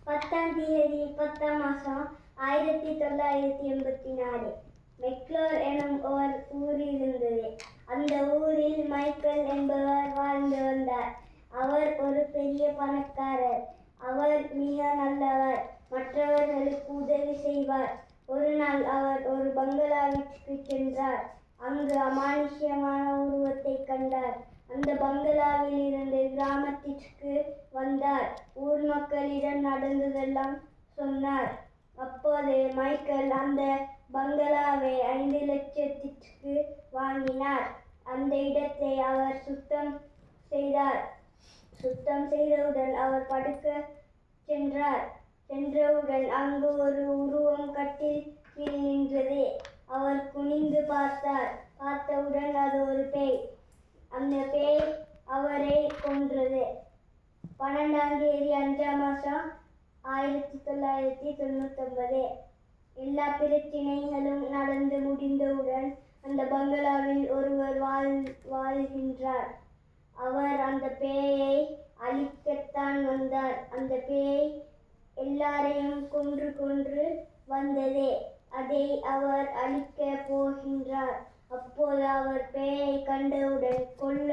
10 10 1984 மெக்லோர் எனும் ஒரு ஊர் இருந்தது. அந்த ஊரில் மைக்கேல் என்பவர் வாழ்ந்து வந்தார். அவர் ஒரு பெரிய பணக்காரர். அவர் மிக நல்லவர், மற்றவர்களுக்கு உதவி செய்வார். ஒரு நாள் அவர் ஒரு பங்களாவிற்கு சென்றார். அங்கு அமானுஷ்யமான உருவத்தை கண்டார். அந்த பங்களாவில் இருந்து கிராமத்திற்கு வந்தார். ஊர் மக்களிடம் நடந்ததெல்லாம் சொன்னார். அப்போது மைக்கேல் அந்த பங்களாவை 5 லட்சத்திற்கு வாங்கினார். அந்த இடத்தை அவர் சுத்தம் செய்தார். சுத்தம் செய்தவுடன் அவர் படுக்க சென்றவுடன் அங்கு ஒரு உருவம் கட்டில் கீழ் நின்றது. அவர் குனிந்து பார்த்தவுடன் அது ஒரு பேய். அந்த பேய் அவரை கொன்றது. 12/5/1999 எல்லா பிரச்சனைகளும் நடந்து முடிந்தவுடன் அந்த பங்களாவில் ஒருவர் வாழ்கின்றார். அவர் அந்த பேயை அழிக்கத்தான் வந்தார். அந்த பேய் எல்லாரையும் கொன்று வந்தது. அதை அவர் அழிக்கப் போகின்றார். அப்போது அவர் பேயை கண்டவுடன் கொல்ல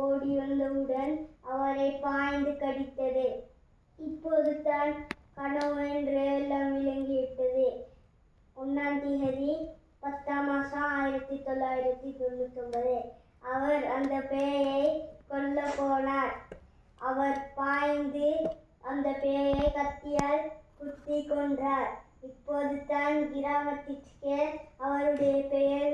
ஓடி வந்தவுடன் அவரை பாய்ந்து கடித்தது. இப்போது தான் கனவு என்று எல்லாம் விளங்கிவிட்டது. 1/10/1999 அவர் அந்த பேயை கொல்ல போனார். அவர் பாய்ந்து அந்த பேயை கத்தியால் குத்தி கொன்றார். இப்போது தான் கிராமத்திற்கு அவருடைய பெயர்